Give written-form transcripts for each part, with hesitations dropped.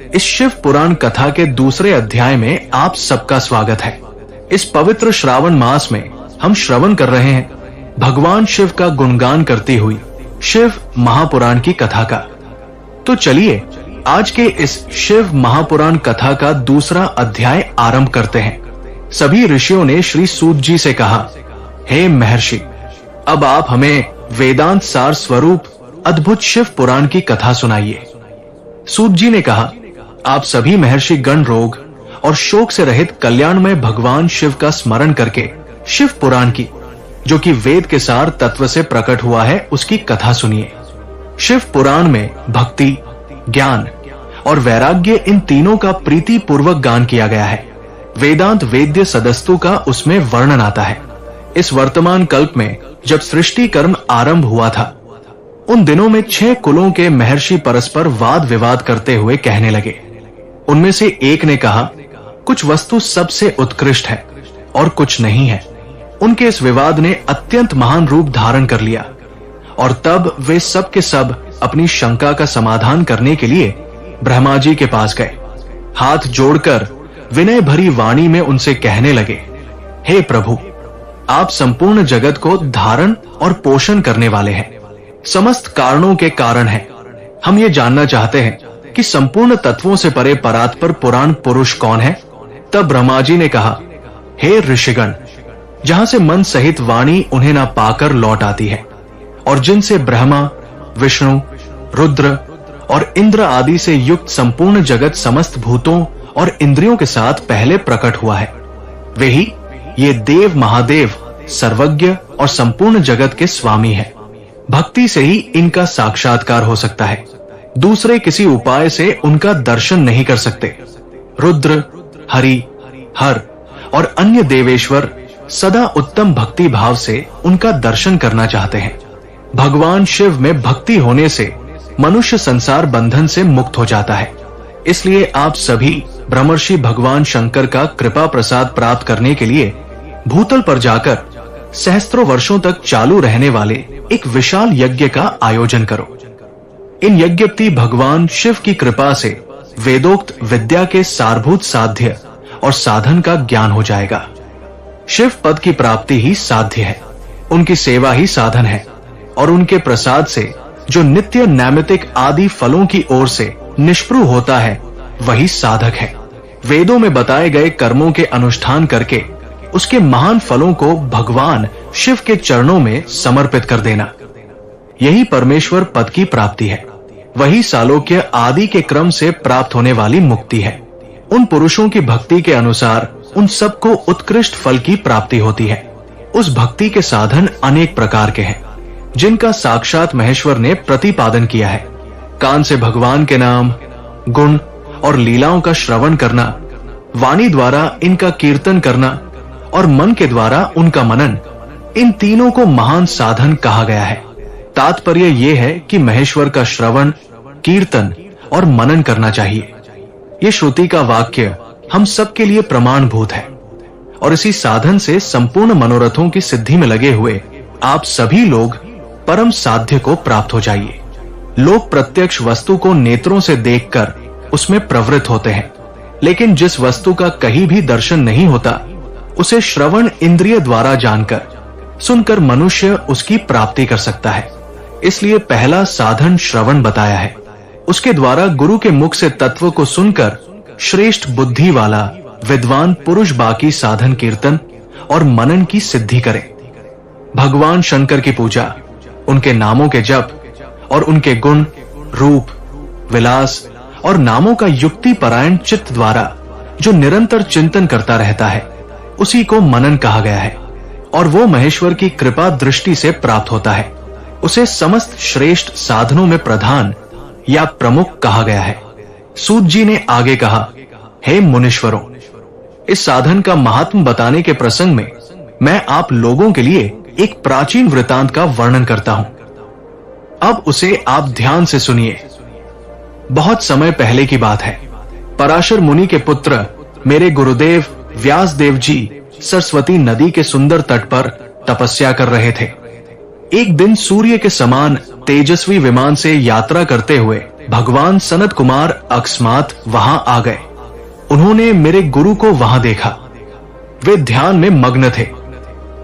इस शिव पुराण कथा के दूसरे अध्याय में आप सबका स्वागत है। इस पवित्र श्रावण मास में हम श्रवण कर रहे हैं भगवान शिव का गुणगान करती हुई शिव महापुराण की कथा का। तो चलिए आज के इस शिव महापुराण कथा का दूसरा अध्याय आरंभ करते हैं। सभी ऋषियों ने श्री सूत जी से कहा, हे महर्षि, अब आप हमें वेदांत सार स्वरूप अद्भुत शिव पुराण की कथा सुनाइए। सूत जी ने कहा, आप सभी महर्षि गण रोग और शोक से रहित कल्याणमय भगवान शिव का स्मरण करके शिव पुराण की, जो कि वेद के सार तत्व से प्रकट हुआ है, उसकी कथा सुनिए। शिव पुराण में भक्ति, ज्ञान और वैराग्य, इन तीनों का प्रीति पूर्वक गान किया गया है। वेदांत वेद्य सदस्तु का उसमें वर्णन आता है। इस वर्तमान कल्प में जब सृष्टि कर्म आरंभ हुआ था, उन दिनों में 6 कुलों के महर्षि परस्पर वाद विवाद करते हुए कहने लगे। उनमें से एक ने कहा, कुछ वस्तु सबसे उत्कृष्ट है और कुछ नहीं है। उनके इस विवाद ने अत्यंत महान रूप धारण कर लिया और तब वे सब के सब अपनी शंका का समाधान करने के लिए ब्रह्मा जी के पास गए। हाथ जोड़कर विनय भरी वाणी में उनसे कहने लगे, हे प्रभु, आप संपूर्ण जगत को धारण और पोषण करने वाले हैं, समस्त कारणों के कारण हैं। हम ये जानना चाहते हैं कि संपूर्ण तत्वों से परे परात्पर पुराण पुरुष कौन है? तब ब्रह्मा जी ने कहा, हे ऋषिगण, जहां से मन सहित वाणी उन्हें ना पाकर लौट आती है और जिनसे ब्रह्मा, विष्णु, रुद्र और इंद्र आदि से युक्त संपूर्ण जगत समस्त भूतों और इंद्रियों के साथ पहले प्रकट हुआ है, वे ही ये देव महादेव सर्वज्ञ और संपूर्ण जगत के स्वामी है। भक्ति से ही इनका साक्षात्कार हो सकता है, दूसरे किसी उपाय से उनका दर्शन नहीं कर सकते। रुद्र, हरि, हर और अन्य देवेश्वर सदा उत्तम भक्ति भाव से उनका दर्शन करना चाहते हैं। भगवान शिव में भक्ति होने से मनुष्य संसार बंधन से मुक्त हो जाता है। इसलिए आप सभी ब्रह्मर्षि भगवान शंकर का कृपा प्रसाद प्राप्त करने के लिए भूतल पर जाकर सहस्त्रों वर्षों तक चालू रहने वाले एक विशाल यज्ञ का आयोजन करो। इन यज्ञपति भगवान शिव की कृपा से वेदोक्त विद्या के सारभूत साध्य और साधन का ज्ञान हो जाएगा। शिव पद की प्राप्ति ही साध्य है, उनकी सेवा ही साधन है और उनके प्रसाद से जो नित्य नैमित्तिक आदि फलों की ओर से निष्प्रु होता है, वही साधक है। वेदों में बताए गए कर्मों के अनुष्ठान करके उसके महान फलों को भगवान शिव के चरणों में समर्पित कर देना, यही परमेश्वर पद की प्राप्ति है। वही सालोक्य आदि के क्रम से प्राप्त होने वाली मुक्ति है। उन पुरुषों की भक्ति के अनुसार उन सबको उत्कृष्ट फल की प्राप्ति होती है। उस भक्ति के साधन अनेक प्रकार के हैं, जिनका साक्षात महेश्वर ने प्रतिपादन किया है। कान से भगवान के नाम, गुण और लीलाओं का श्रवण करना, वाणी द्वारा इनका कीर्तन करना और मन के द्वारा उनका मनन, इन तीनों को महान साधन कहा गया है। तात्पर्य यह है कि महेश्वर का श्रवण, कीर्तन और मनन करना चाहिए। ये श्रुति का वाक्य हम सबके लिए प्रमाणभूत है और इसी साधन से संपूर्ण मनोरथों की सिद्धि में लगे हुए आप सभी लोग परम साध्य को प्राप्त हो जाइए। लोग प्रत्यक्ष वस्तु को नेत्रों से देखकर उसमें प्रवृत्त होते हैं, लेकिन जिस वस्तु का कहीं भी दर्शन नहीं होता, उसे श्रवण इंद्रिय द्वारा जानकर, सुनकर मनुष्य उसकी प्राप्ति कर सकता है। इसलिए पहला साधन श्रवण बताया है। उसके द्वारा गुरु के मुख से तत्व को सुनकर श्रेष्ठ बुद्धि वाला विद्वान पुरुष बाकी साधन कीर्तन और मनन की सिद्धि करे। भगवान शंकर की पूजा, उनके नामों के जप और उनके गुण, रूप, विलास और नामों का युक्ति परायण चित्त द्वारा जो निरंतर चिंतन करता रहता है, उसी को मनन कहा गया है और वो महेश्वर की कृपा दृष्टि से प्राप्त होता है। उसे समस्त श्रेष्ठ साधनों में प्रधान या प्रमुख कहा गया है। सूत जी ने आगे कहा, हे मुनीश्वरों, इस साधन का महात्म बताने के प्रसंग में मैं आप लोगों के लिए एक प्राचीन वृतांत का वर्णन करता हूं। अब उसे आप ध्यान से सुनिए। बहुत समय पहले की बात है। पराशर मुनि के पुत्र मेरे गुरुदेव व्यास देव जी सरस्वती नदी के सुंदर तट पर तपस्या कर रहे थे। एक दिन सूर्य के समान तेजस्वी विमान से यात्रा करते हुए भगवान सनत कुमार अकस्मात वहां आ गए। उन्होंने मेरे गुरु को वहां देखा। वे ध्यान में मग्न थे।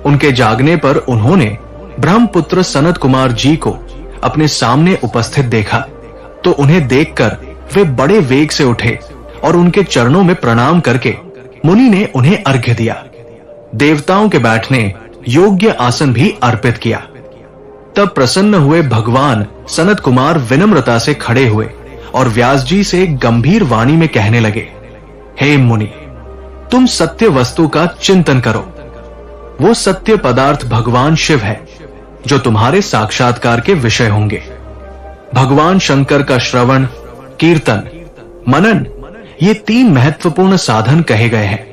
उनके जागने पर उन्होंने ब्रह्मपुत्र सनत कुमार जी को अपने सामने उपस्थित देखा तो उन्हें देखकर वे बड़े वेग से उठे और उनके चरणों में प्रणाम करके मुनि ने उन्हें अर्घ्य दिया। देवताओं के बैठने योग्य आसन भी अर्पित किया। तब प्रसन्न हुए भगवान सनत कुमार विनम्रता से खड़े हुए और व्यास जी से गंभीर वाणी में कहने लगे, हे मुनि, तुम सत्य वस्तु का चिंतन करो। वो सत्य पदार्थ भगवान शिव है जो तुम्हारे साक्षात्कार के विषय होंगे। भगवान शंकर का श्रवण, कीर्तन, मनन, ये 3 महत्वपूर्ण साधन कहे गए हैं।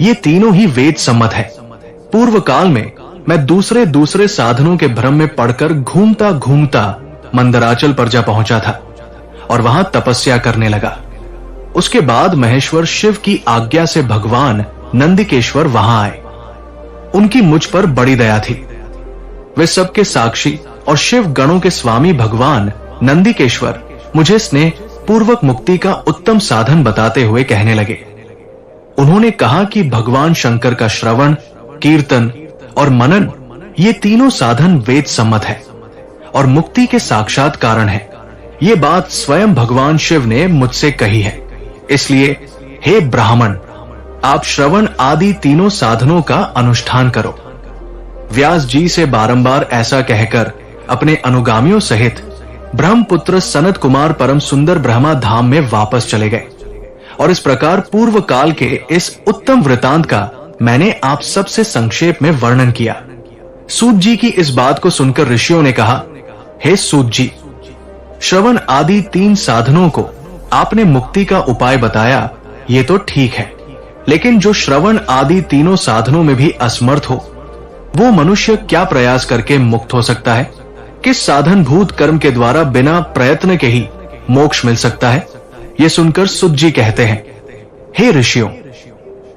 ये तीनों ही वेद सम्मत है। पूर्व काल में मैं दूसरे साधनों के भ्रम में पड़कर घूमता घूमता मंदराचल पर जा पहुंचा था और वहां तपस्या करने लगा। उसके बाद महेश्वर शिव की आज्ञा से भगवान नंदिकेश्वर वहां आए। उनकी मुझ पर बड़ी दया थी। वे सबके साक्षी और शिव गणों के स्वामी भगवान नंदिकेश्वर मुझे स्नेह पूर्वक मुक्ति का उत्तम साधन बताते हुए कहने लगे। उन्होंने कहा कि भगवान शंकर का श्रवण, कीर्तन और मनन, ये तीनों साधन वेद सम्मत है और मुक्ति के साक्षात कारण है। ये बात स्वयं भगवान शिव ने मुझसे कही है। इसलिए हे ब्राह्मण, आप श्रवण आदि तीनों साधनों का अनुष्ठान करो। व्यास जी से बारंबार ऐसा कहकर अपने अनुगामियों सहित ब्रह्मपुत्र सनत कुमार परम सुंदर ब्रह्मा धाम में वापस चले गए। और इस प्रकार पूर्व काल के इस उत्तम वृतांत का मैंने आप सबसे संक्षेप में वर्णन किया। सूत जी की इस बात को सुनकर ऋषियों ने कहा, हे सूत जी, श्रवण आदि 3 साधनों को आपने मुक्ति का उपाय बताया, ये तो ठीक है, लेकिन जो श्रवण आदि तीनों साधनों में भी असमर्थ हो, वो मनुष्य क्या प्रयास करके मुक्त हो सकता है? किस साधन भूत कर्म के द्वारा बिना प्रयत्न के ही मोक्ष मिल सकता है? ये सुनकर सुत जी कहते हैं, हे ऋषियों,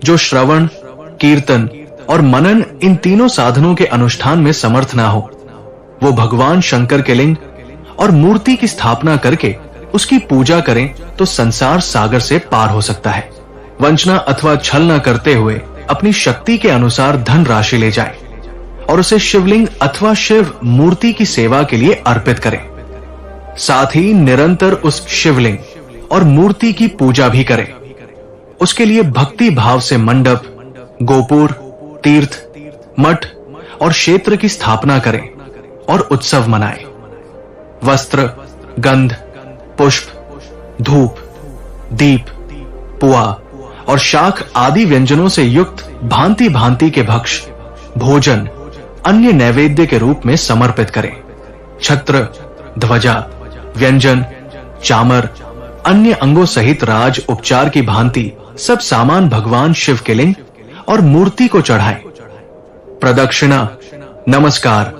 जो श्रवण, कीर्तन और मनन इन तीनों साधनों के अनुष्ठान में समर्थ ना हो, वो भगवान शंकर के लिंग और मूर्ति की स्थापना करके उसकी पूजा करें तो संसार सागर से पार हो सकता है। वंचना अथवा छल न करते हुए अपनी शक्ति के अनुसार धन राशि ले जाएं और उसे शिवलिंग अथवा शिव मूर्ति की सेवा के लिए अर्पित करें। साथ ही निरंतर उस शिवलिंग और मूर्ति की पूजा भी करें। उसके लिए भक्ति भाव से मंडप, गोपुर, तीर्थ, मठ और क्षेत्र की स्थापना करें और उत्सव मनाएं। वस्त्र, गंध, पुष्प, धूप, दीप, पुआ और शाख आदि व्यंजनों से युक्त भांति भांति के भक्ष, भोजन अन्य नैवेद्य के रूप में समर्पित करें। छत्र, ध्वजा, व्यंजन, चामर, अन्य अंगों सहित राज उपचार की भांति सब सामान भगवान शिव के लिंग और मूर्ति को चढ़ाएं। प्रदक्षिणा, नमस्कार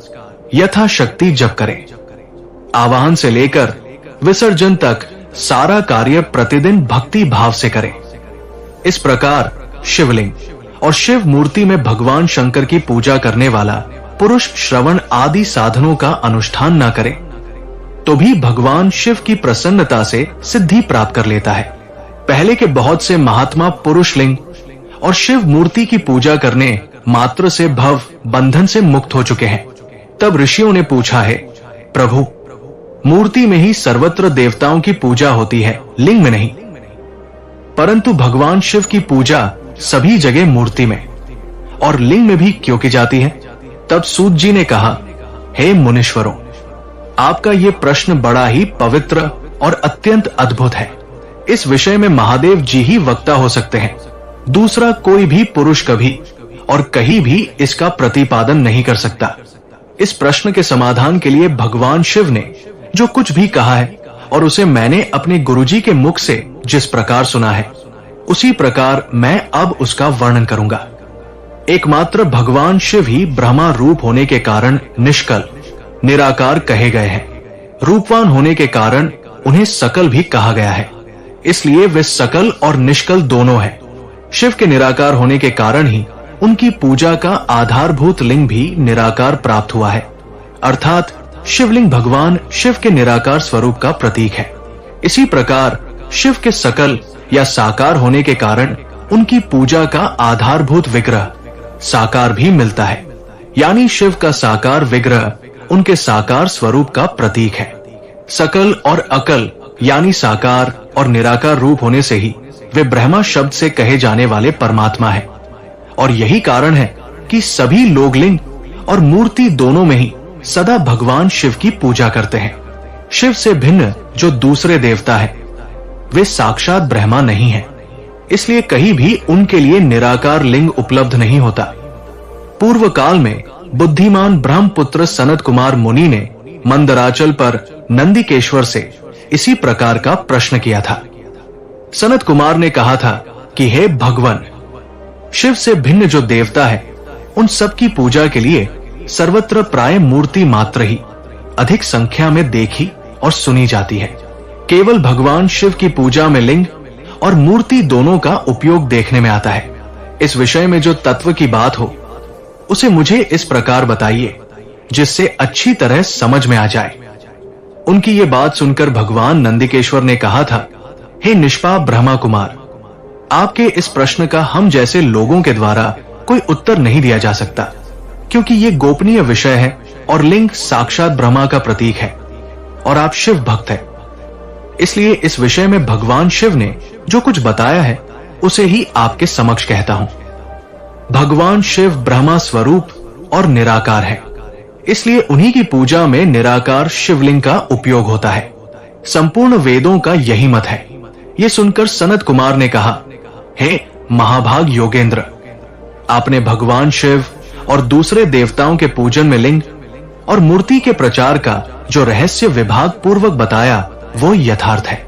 यथाशक्ति जप करें। आवाहन से लेकर विसर्जन तक सारा कार्य प्रतिदिन भक्ति भाव से करें। इस प्रकार शिवलिंग और शिव मूर्ति में भगवान शंकर की पूजा करने वाला पुरुष श्रवण आदि साधनों का अनुष्ठान न करे तो भी भगवान शिव की प्रसन्नता से सिद्धि प्राप्त कर लेता है। पहले के बहुत से महात्मा पुरुष लिंग और शिव मूर्ति की पूजा करने मात्र से भव बंधन से मुक्त हो चुके हैं। तब ऋषियों ने पूछा है, प्रभु, मूर्ति में ही सर्वत्र देवताओं की पूजा होती है, लिंग में नहीं, परंतु भगवान शिव की पूजा सभी जगह मूर्ति में और लिंग में भी क्यों की जाती है? तब सूत जी ने कहा, हे मुनीश्वरों, आपका ये प्रश्न बड़ा ही पवित्र और अत्यंत अद्भुत है। इस विषय में महादेव जी ही वक्ता हो सकते हैं। दूसरा कोई भी पुरुष कभी और कहीं भी इसका प्रतिपादन नहीं कर सकता। इस प्रश्न के समाधान के लिए भगवान शिव ने जो कुछ भी कहा है और उसे मैंने अपने गुरुजी के मुख से जिस प्रकार सुना है, उसी प्रकार मैं अब उसका वर्णन करूंगा। एकमात्र भगवान शिव ही ब्रह्मा रूप होने के कारण निष्कल, निराकार कहे गए हैं। रूपवान होने के कारण उन्हें सकल भी कहा गया है, इसलिए वे सकल और निष्कल दोनों हैं। शिव के निराकार होने के कारण ही उनकी पूजा का आधारभूत लिंग भी निराकार प्राप्त हुआ है, अर्थात शिवलिंग भगवान शिव के निराकार स्वरूप का प्रतीक है। इसी प्रकार शिव के सकल या साकार होने के कारण उनकी पूजा का आधारभूत विग्रह साकार भी मिलता है, यानी शिव का साकार विग्रह उनके साकार स्वरूप का प्रतीक है। सकल और अकल यानी साकार और निराकार रूप होने से ही वे ब्रह्मा शब्द से कहे जाने वाले परमात्मा है। और यही कारण है कि सभी लोग लिंग और मूर्ति दोनों में ही सदा भगवान शिव की पूजा करते हैं। शिव से भिन्न जो दूसरे देवता है वे साक्षात ब्रह्मा नहीं है, इसलिए कहीं भी उनके लिए निराकार लिंग उपलब्ध नहीं होता। पूर्व काल में बुद्धिमान ब्रह्मपुत्र सनत कुमार मुनि ने मंदराचल पर नंदिकेश्वर से इसी प्रकार का प्रश्न किया था। सनत कुमार ने कहा था कि हे भगवान, शिव से भिन्न जो देवता है उन सब की पूजा के लिए सर्वत्र प्राय मूर्ति मात्र ही अधिक संख्या में देखी और सुनी जाती है। केवल भगवान शिव की पूजा में लिंग और मूर्ति दोनों का उपयोग देखने में आता है। इस विषय में जो तत्व की बात हो उसे मुझे इस प्रकार बताइए जिससे अच्छी तरह समझ में आ जाए। उनकी ये बात सुनकर भगवान नंदिकेश्वर ने कहा था, हे निष्पाप ब्रह्मा कुमार, आपके इस प्रश्न का हम जैसे लोगों के द्वारा कोई उत्तर नहीं दिया जा सकता, क्योंकि ये गोपनीय विषय है और लिंग साक्षात ब्रह्मा का प्रतीक है और आप शिव भक्त हैं। इसलिए इस विषय में भगवान शिव ने जो कुछ बताया है उसे ही आपके समक्ष कहता हूं। भगवान शिव ब्रह्मा स्वरूप और निराकार है, इसलिए उन्हीं की पूजा में निराकार शिवलिंग का उपयोग होता है। संपूर्ण वेदों का यही मत है। ये सुनकर सनत कुमार ने कहा, हे महाभाग योगेंद्र, आपने भगवान शिव और दूसरे देवताओं के पूजन में लिंग और मूर्ति के प्रचार का जो रहस्य विभाग पूर्वक बताया वो यथार्थ है,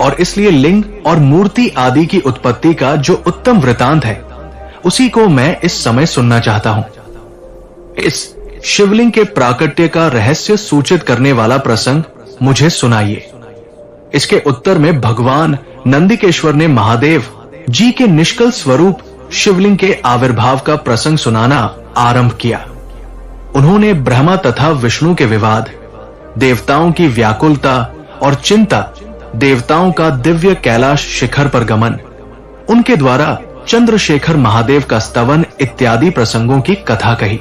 और इसलिए लिंग और मूर्ति आदि की उत्पत्ति का जो उत्तम वृतांत है उसी को मैं इस समय सुनना चाहता हूं। इस शिवलिंग के प्राकट्य का रहस्य सूचित करने वाला प्रसंग मुझे सुनाइए। इसके उत्तर में भगवान नंदिकेश्वर ने महादेव जी के निष्कल स्वरूप शिवलिंग के आविर्भाव का प्रसंग सुनाना आरंभ किया। उन्होंने ब्रह्मा तथा विष्णु के विवाद, देवताओं की व्याकुलता और चिंता, देवताओं का दिव्य कैलाश शिखर पर गमन, उनके द्वारा चंद्रशेखर महादेव का स्तवन इत्यादि प्रसंगों की कथा कही,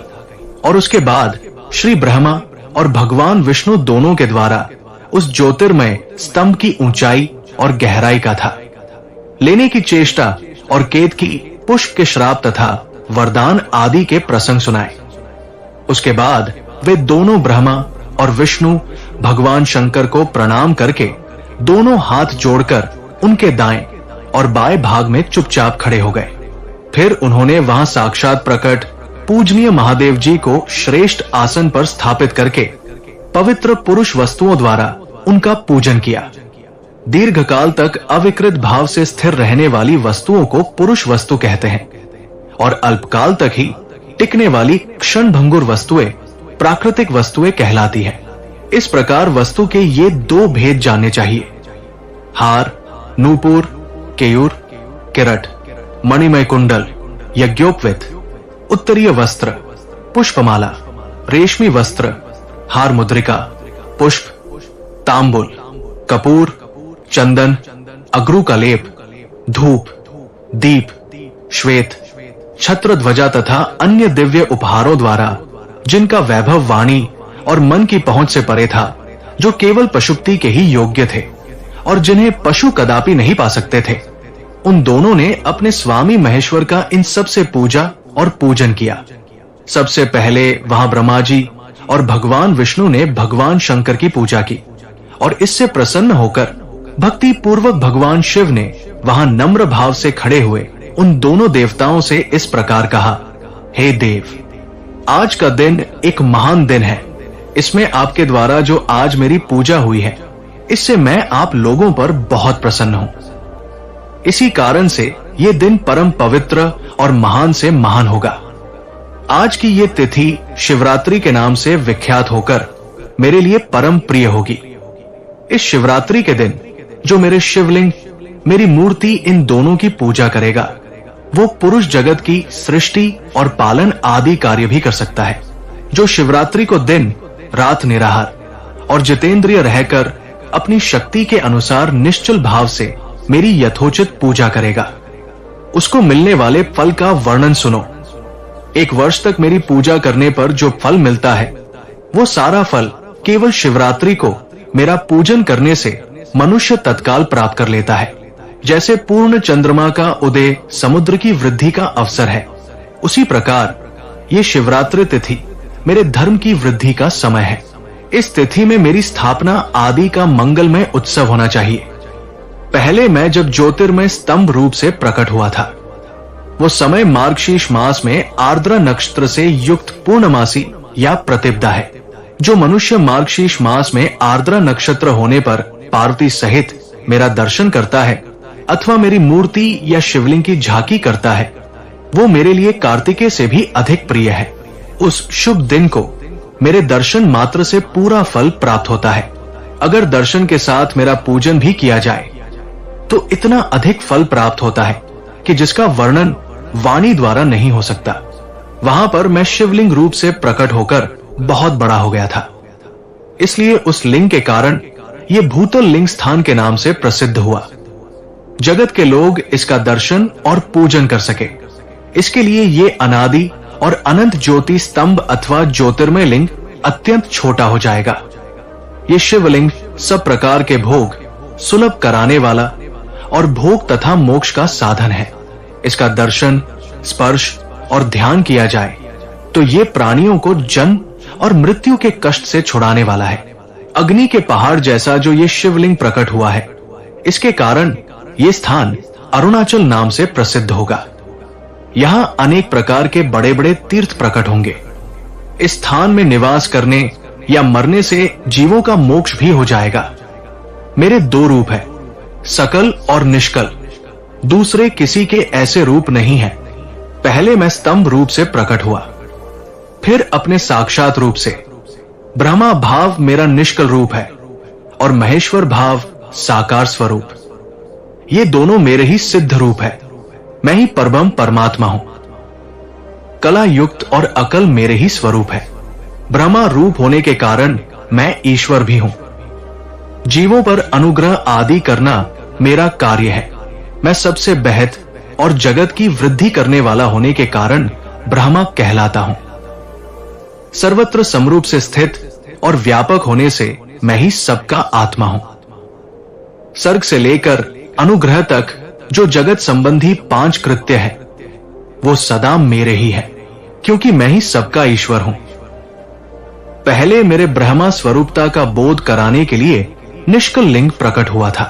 और उसके बाद श्री ब्रह्मा और भगवान विष्णु दोनों के द्वारा उस ज्योतिर्मय स्तंभ की ऊंचाई और गहराई का था लेने की चेष्टा और केत की पुष्प के श्राप तथा वरदान आदि के प्रसंग सुनाए। उसके बाद वे दोनों ब्रह्मा और विष्णु भगवान शंकर को प्रणाम करके दोनों हाथ जोड़कर उनके दाएं और बाएं भाग में चुपचाप खड़े हो गए। फिर उन्होंने वहां साक्षात प्रकट पूजनीय महादेव जी को श्रेष्ठ आसन पर स्थापित करके पवित्र पुरुष वस्तुओं द्वारा उनका पूजन किया। दीर्घकाल तक अविकृत भाव से स्थिर रहने वाली वस्तुओं को पुरुष वस्तु कहते हैं, और अल्पकाल तक ही टिकने वाली क्षणभंगुर वस्तुएं प्राकृतिक वस्तुएं कहलाती है। इस प्रकार वस्तु के ये दो भेद जानने चाहिए। हार, नूपुर, केयूर, किरट, मणिमय कुंडल, यज्ञोपवित, उत्तरीय वस्त्र, पुष्पमाला, रेशमी वस्त्र, हार मुद्रिका, पुष्प, तांबुल, कपूर, चंदन, अगरू का लेप, धूप, दीप, श्वेत, छत्र ध्वजा तथा अन्य दिव्य उपहारों द्वारा जिनका वैभव वाणी और मन की पहुंच से परे था, जो केवल पशुपति के ही योग्य थे और जिन्हें पशु कदापि नहीं पा सकते थे, उन दोनों ने अपने स्वामी महेश्वर का इन सब से पूजा और पूजन किया। सबसे पहले वहां ब्रह्मा जी और भगवान विष्णु ने भगवान शंकर की पूजा की, और इससे प्रसन्न होकर भक्ति पूर्वक भगवान शिव ने वहां नम्र भाव से खड़े हुए उन दोनों देवताओं से इस प्रकार कहा, हे देव, आज का दिन एक महान दिन है। इसमें आपके द्वारा जो आज मेरी पूजा हुई है, इससे मैं आप लोगों पर बहुत प्रसन्न हूं। इसी कारण से ये दिन परम पवित्र और महान से महान होगा। आज की ये तिथि शिवरात्रि के नाम से विख्यात होकर मेरे लिए परम प्रिय होगी। इस शिवरात्रि के दिन जो मेरे शिवलिंग, मेरी मूर्ति इन दोनों की पूजा करेगा, वो पुरुष जगत की सृष्टि और पालन आदि कार्य भी कर सकता है। जो शिवरात्रि को दिन रात निराहार और जितेंद्रिय रहकर अपनी शक्ति के अनुसार निश्चल भाव से मेरी यथोचित पूजा करेगा। उसको मिलने वाले फल का वर्णन सुनो। 1 वर्ष तक मेरी पूजा करने पर जो फल मिलता है, वो सारा फल केवल शिवरात्रि को मेरा पूजन करने से मनुष्य तत्काल प्राप्त कर लेता है। जैसे पूर्ण चंद्रमा का उदय समुद्र की वृद्धि का अवसर है, उसी प्रकार ये शिवरात्रि तिथि मेरे धर्म की वृद्धि का समय है। इस तिथि में मेरी स्थापना आदि का मंगलमय उत्सव होना चाहिए। पहले मैं जब ज्योतिर्मय स्तंभ रूप से प्रकट हुआ था, वो समय मार्गशीर्ष मास में आर्द्रा नक्षत्र से युक्त पूर्णमासी या प्रतिपदा है। जो मनुष्य मार्गशीर्ष मास में आर्द्रा नक्षत्र होने पर पार्वती सहित मेरा दर्शन करता है अथवा मेरी मूर्ति या शिवलिंग की झांकी करता है, वो मेरे लिए कार्तिकेय से भी अधिक प्रिय है। उस शुभ दिन को मेरे दर्शन मात्र से पूरा फल प्राप्त होता है। अगर दर्शन के साथ मेरा पूजन भी किया जाए तो इतना अधिक फल प्राप्त होता है कि जिसका वर्णन वाणी द्वारा नहीं हो सकता। वहां पर मैं शिवलिंग रूप से प्रकट होकर बहुत बड़ा हो गया था, इसलिए उस लिंग के कारण यह भूतल लिंग स्थान के नाम से प्रसिद्ध हुआ। जगत के लोग इसका दर्शन और पूजन कर सके, इसके लिए ये अनादि और अनंत ज्योति स्तंभ अथवा ज्योतिर्मय लिंग अत्यंत छोटा हो जाएगा। ये शिवलिंग सब प्रकार के भोग सुलभ कराने वाला और भोग तथा मोक्ष का साधन है। इसका दर्शन, स्पर्श और ध्यान किया जाए तो ये प्राणियों को जन्म और मृत्यु के कष्ट से छुड़ाने वाला है। अग्नि के पहाड़ जैसा जो ये शिवलिंग प्रकट हुआ है, इसके कारण ये स्थान अरुणाचल नाम से प्रसिद्ध होगा। यहां अनेक प्रकार के बड़े बड़े तीर्थ प्रकट होंगे। इस स्थान में निवास करने या मरने से जीवों का मोक्ष भी हो जाएगा। मेरे 2 रूप है, सकल और निष्कल। दूसरे किसी के ऐसे रूप नहीं है। पहले मैं स्तंभ रूप से प्रकट हुआ, फिर अपने साक्षात रूप से। ब्रह्मा भाव मेरा निष्कल रूप है और महेश्वर भाव साकार स्वरूप। ये दोनों मेरे ही सिद्ध रूप है। मैं ही परब्रह्म परमात्मा हूं। कला युक्त और अकल मेरे ही स्वरूप है। ब्रह्मा रूप होने के कारण मैं ईश्वर भी हूं। जीवों पर अनुग्रह आदि करना मेरा कार्य है। मैं सबसे बेहद और जगत की वृद्धि करने वाला होने के कारण ब्रह्मा कहलाता हूं। सर्वत्र समरूप से स्थित और व्यापक होने से मैं ही सबका आत्मा हूं। सर्ग से लेकर अनुग्रह तक जो जगत संबंधी 5 कृत्य है, वो सदा मेरे ही है, क्योंकि मैं ही सबका ईश्वर हूं। पहले मेरे ब्रह्मा स्वरूपता का बोध कराने के लिए निष्कल लिंग प्रकट हुआ था।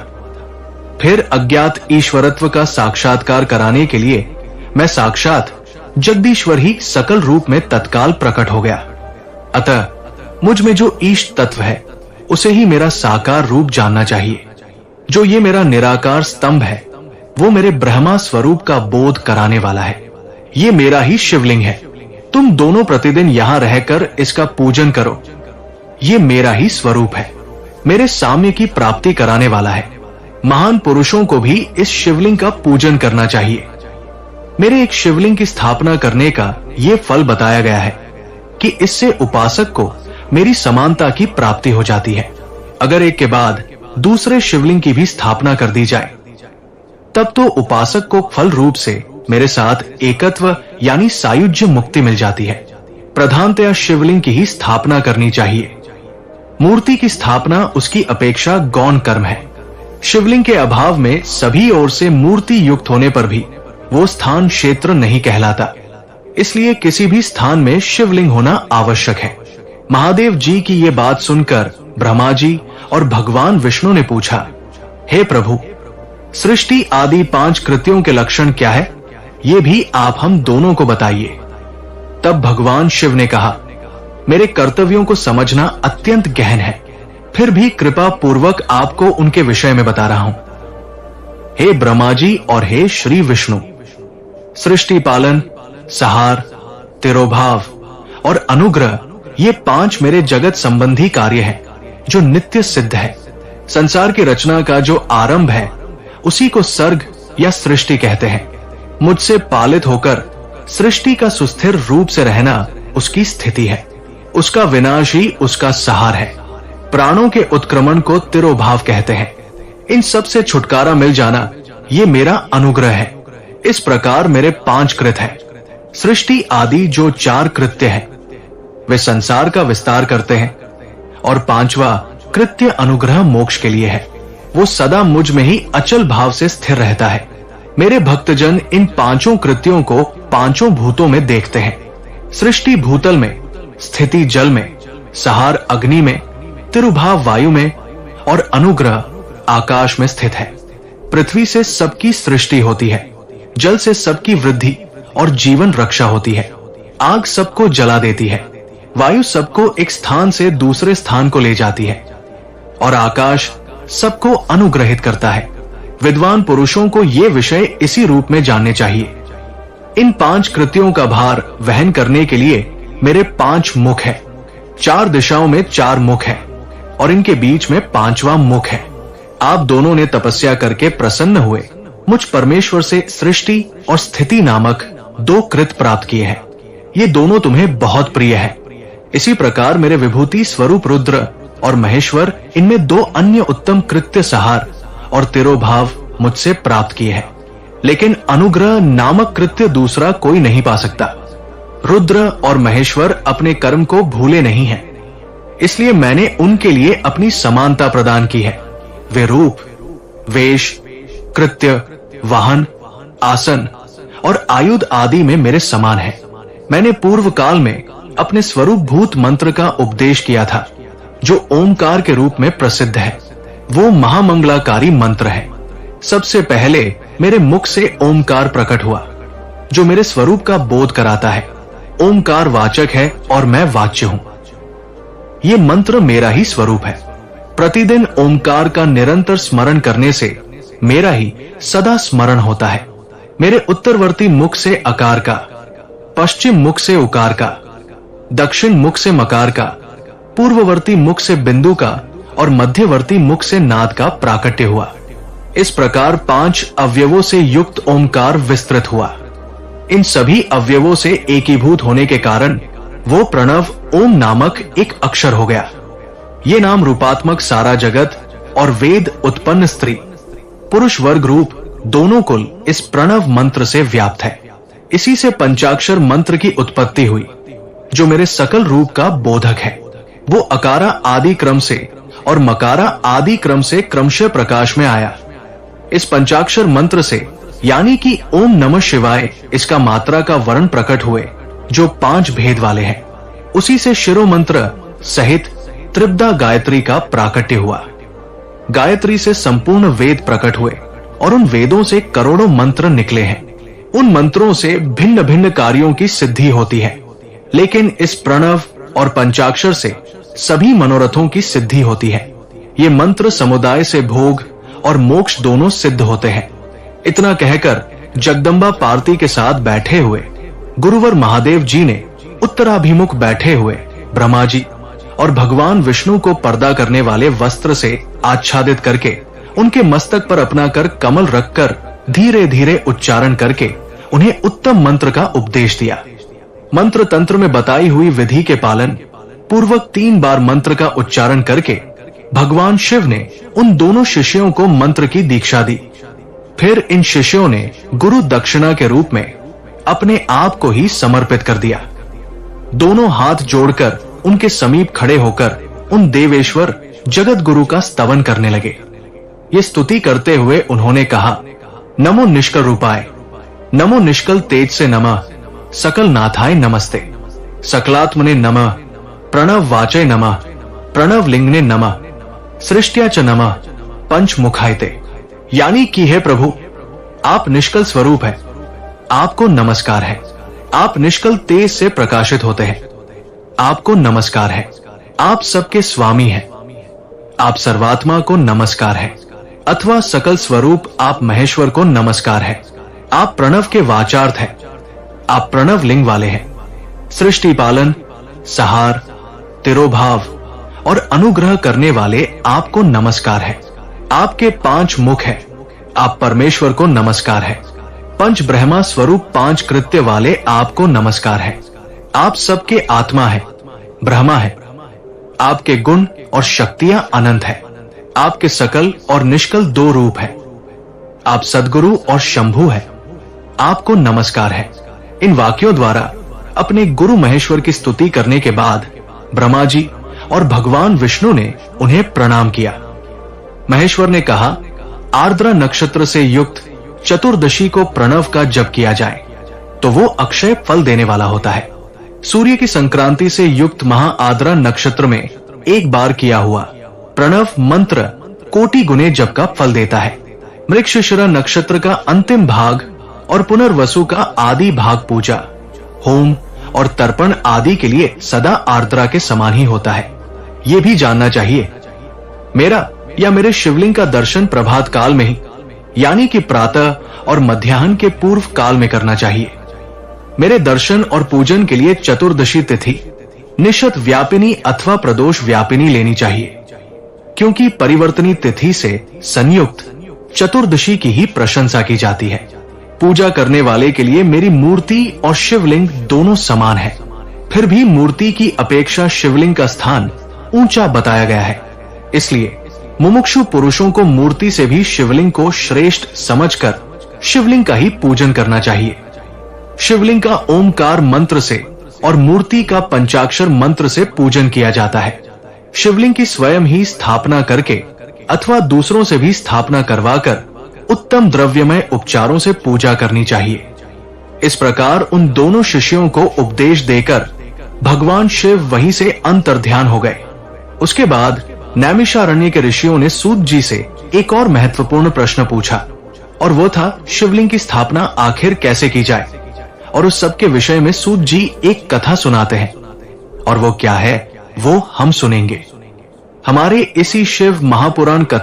फिर अज्ञात ईश्वरत्व का साक्षात्कार कराने के लिए मैं साक्षात जगदीश्वर ही सकल रूप में तत्काल प्रकट हो गया। अतः मुझ में जो ईश तत्व है, उसे ही मेरा साकार रूप जानना चाहिए। जो ये मेरा निराकार स्तंभ है, वो मेरे ब्रह्मा स्वरूप का बोध कराने वाला है। ये मेरा ही शिवलिंग है। तुम दोनों प्रतिदिन यहां रहकर इसका पूजन करो। ये मेरा ही स्वरूप है, मेरे साम्य की प्राप्ति कराने वाला है। महान पुरुषों को भी इस शिवलिंग का पूजन करना चाहिए। मेरे एक शिवलिंग की स्थापना करने का ये फल बताया गया है कि इससे उपासक को मेरी समानता की प्राप्ति हो जाती है। अगर एक के बाद दूसरे शिवलिंग की भी स्थापना कर दी जाए, तब तो उपासक को फल रूप से मेरे साथ एकत्व यानी सायुज्य मुक्ति मिल जाती है। प्रधानतया शिवलिंग की ही स्थापना करनी चाहिए। मूर्ति की स्थापना उसकी अपेक्षा गौण कर्म है। शिवलिंग के अभाव में सभी ओर से मूर्ति युक्त होने पर भी वो स्थान क्षेत्र नहीं कहलाता। इसलिए किसी भी स्थान में शिवलिंग होना आवश्यक है। महादेव जी की ये बात सुनकर ब्रह्मा जी और भगवान विष्णु ने पूछा, हे प्रभु, सृष्टि आदि 5 कृत्यों के लक्षण क्या है? ये भी आप हम दोनों को बताइए। तब भगवान शिव ने कहा, मेरे कर्तव्यों को समझना अत्यंत गहन है, फिर भी कृपा पूर्वक आपको उनके विषय में बता रहा हूं। हे ब्रह्मा जी और हे श्री विष्णु, सृष्टि पालन, सहार, तिरोभाव और अनुग्रह, ये 5 मेरे जगत संबंधी कार्य हैं जो नित्य सिद्ध है। संसार की रचना का जो आरंभ है, उसी को सर्ग या सृष्टि कहते हैं। मुझसे पालित होकर सृष्टि का सुस्थिर रूप से रहना उसकी स्थिति है। उसका विनाश ही उसका सहार है। प्राणों के उत्क्रमण को तिरोभाव कहते हैं। इन सब से छुटकारा मिल जाना ये मेरा अनुग्रह है। इस प्रकार मेरे 5 कृत हैं। सृष्टि आदि जो 4 कृत्य है वे संसार का विस्तार करते हैं, और 5वां कृत्य अनुग्रह मोक्ष के लिए है। वो सदा मुझ में ही अचल भाव से स्थिर रहता है। मेरे भक्तजन इन 5 कृत्यों को 5 भूतों में देखते हैं। सृष्टि भूतल में, स्थिति जल में, सहार अग्नि में, तिरुभाव वायु में और अनुग्रह आकाश में स्थित है। पृथ्वी से सबकी सृष्टि होती है, जल से सबकी वृद्धि और जीवन रक्षा होती है। आग सबको जला देती है, वायु सबको एक स्थान से दूसरे स्थान को ले जाती है, और आकाश सबको अनुग्रहित करता है। विद्वान पुरुषों को ये विषय इसी रूप में जानने चाहिए। इन 5 कृत्यों का भार वहन करने के लिए मेरे 5 मुख है। 4 दिशाओं में 4 मुख है, और इनके बीच में 5वां मुख है। आप दोनों ने तपस्या करके प्रसन्न हुए मुझ परमेश्वर से सृष्टि और स्थिति नामक 2 कृत प्राप्त किए हैं। ये दोनों तुम्हें बहुत प्रिय है। इसी प्रकार मेरे विभूति स्वरूप रुद्र और महेश्वर इनमें 2 अन्य उत्तम कृत्य सहार और तिरोभाव मुझसे प्राप्त किए हैं। लेकिन अनुग्रह नामक कृत्य दूसरा कोई नहीं पा सकता। रुद्र और महेश्वर अपने कर्म को भूले नहीं हैं, इसलिए मैंने उनके लिए अपनी समानता प्रदान की है। वे रूप, वेश, कृत्य, वाहन, आसन और आयुध आदि में मेरे समान है। मैंने पूर्व काल में अपने स्वरूप भूत मंत्र का उपदेश किया था, जो ओमकार के रूप में प्रसिद्ध है। वो महामंगलाकारी मंत्र है। सबसे पहले मेरे मुख से ओमकार प्रकट हुआ, जो मेरे स्वरूप का बोध कराता है। ओमकार वाचक है और मैं वाच्य हूं। ये मंत्र मेरा ही स्वरूप है। प्रतिदिन ओमकार का निरंतर स्मरण करने से मेरा ही सदा स्मरण होता है। मेरे उत्तरवर्ती मुख से अकार का, पश्चिम मुख से उकार का, दक्षिण मुख से मकार का, पूर्ववर्ती मुख से बिंदु का और मध्यवर्ती मुख से नाद का प्राकट्य हुआ। इस प्रकार 5 अवयवों से युक्त ओमकार विस्तृत हुआ। इन सभी अवयवों से एकीभूत होने के कारण वो प्रणव ओम नामक एक अक्षर हो गया। ये नाम रूपात्मक सारा जगत और वेद उत्पन्न स्त्री पुरुष वर्ग रूप दोनों कुल इस प्रणव मंत्र से व्याप्त है। इसी से पंचाक्षर मंत्र की उत्पत्ति हुई, जो मेरे सकल रूप का बोधक है। वो अकारा आदि क्रम से और मकारा आदि क्रम से क्रमशः प्रकाश में आया। इस पंचाक्षर मंत्र से यानी कि ओम नमः शिवाय इसका मात्रा का वर्ण प्रकट हुए, जो 5 भेद वाले हैं। उसी से शिरो मंत्र सहित त्रिपदा गायत्री का प्राकट्य हुआ। गायत्री से संपूर्ण वेद प्रकट हुए और उन वेदों से करोड़ों मंत्र निकले हैं। उन मंत्रों से भिन्न भिन्न कार्यों की सिद्धि होती है, लेकिन इस प्रणव और पंचाक्षर से सभी मनोरथों की सिद्धि होती है। ये मंत्र समुदाय से भोग और मोक्ष दोनों सिद्ध होते हैं। इतना कहकर जगदम्बा पार्वती के साथ बैठे हुए गुरुवर महादेव जी ने उत्तराभिमुख बैठे हुए ब्रह्मा जी और भगवान विष्णु को पर्दा करने वाले वस्त्र से आच्छादित करके उनके मस्तक पर अपना कर कमल रखकर धीरे धीरे उच्चारण करके उन्हें उत्तम मंत्र का उपदेश दिया। मंत्र तंत्र में बताई हुई विधि के पालन पूर्वक 3 बार मंत्र का उच्चारण करके भगवान शिव ने उन दोनों शिष्यों को मंत्र की दीक्षा दी। फिर इन शिष्यों ने गुरु दक्षिणा के रूप में अपने आप को ही समर्पित कर दिया। दोनों हाथ जोड़कर उनके समीप खड़े होकर उन देवेश्वर जगत गुरु का स्तवन करने लगे। ये स्तुति करते हुए उन्होंने कहा, नमो निष्कल रूपाय, नमो निष्कल तेज से नमः, सकल नाथाय नमस्ते, सकलात्मने नमः, प्रणव वाचय नमः, प्रणव लिंगने नमः, सृष्टिया च नमः, पंचमुखायते। यानी कि हे प्रभु, आप निष्कल स्वरूप है, आपको नमस्कार है। आप निष्कल तेज से प्रकाशित होते हैं, आपको नमस्कार है। आप सबके स्वामी हैं, आप सर्वात्मा को नमस्कार है। अथवा सकल स्वरूप आप महेश्वर को नमस्कार है। आप प्रणव के वाचार्थ हैं, आप प्रणव लिंग वाले हैं। सृष्टि पालन, सहार, तिरोभाव और अनुग्रह करने वाले आपको नमस्कार है। आपके 5 मुख है, आप परमेश्वर को नमस्कार है। पंच ब्रह्मा स्वरूप 5 कृत्य वाले आपको नमस्कार है। आप सबके आत्मा है, ब्रह्मा है। आपके गुण और शक्तियां अनंत है। आपके सकल और निष्कल दो रूप है। आप सद्गुरु और शंभु है। आपको नमस्कार है। इन वाक्यों द्वारा अपने गुरु महेश्वर की स्तुति करने के बाद ब्रह्मा जी और भगवान विष्णु ने उन्हें प्रणाम किया। महेश्वर ने कहा, आर्द्रा नक्षत्र से युक्त चतुर्दशी को प्रणव का जप किया जाए तो वो अक्षय फल देने वाला होता है। सूर्य की संक्रांति से युक्त महा आर्द्रा नक्षत्र में एक बार किया हुआ प्रणव मंत्र कोटि गुने जप का फल देता है। मृगशिशिरा नक्षत्र का अंतिम भाग और पुनर्वसु का आदि भाग पूजा, होम और तर्पण आदि के लिए सदा आर्द्रा के समान ही होता है। ये भी जानना चाहिए, मेरा या मेरे शिवलिंग का दर्शन प्रभात काल में ही यानी कि प्रातः और मध्याह्न के पूर्व काल में करना चाहिए। मेरे दर्शन और पूजन के लिए चतुर्दशी तिथि निशत व्यापिनी अथवा प्रदोष व्यापिनी लेनी चाहिए, क्योंकि परिवर्तनी तिथि से संयुक्त चतुर्दशी की ही प्रशंसा की जाती है। पूजा करने वाले के लिए मेरी मूर्ति और शिवलिंग दोनों समान है। फिर भी मूर्ति की अपेक्षा शिवलिंग का स्थान ऊंचा बताया गया है। इसलिए मुमुक्षु पुरुषों को मूर्ति से भी शिवलिंग को श्रेष्ठ समझकर शिवलिंग का ही पूजन करना चाहिए। शिवलिंग का ओमकार मंत्र से और मूर्ति का पंचाक्षर मंत्र से पूजन किया जाता है। शिवलिंग की स्वयं ही स्थापना करके अथवा दूसरों से भी स्थापना करवाकर उत्तम द्रव्यमय उपचारों से पूजा करनी चाहिए। इस प्रकार उन दोनों शिष्यों को उपदेश देकर भगवान शिव वहीं से अंतर्ध्यान हो गए। उसके बाद नैमिषारण्य के ऋषियों ने सूत जी से एक और महत्वपूर्ण प्रश्न पूछा, और वो था शिवलिंग की स्थापना आखिर कैसे की जाए। और उस सब के विषय में सूत जी एक कथा सुनाते हैं, और वो क्या है वो हम सुनेंगे। हमारे इसी शिव महापुराण कथा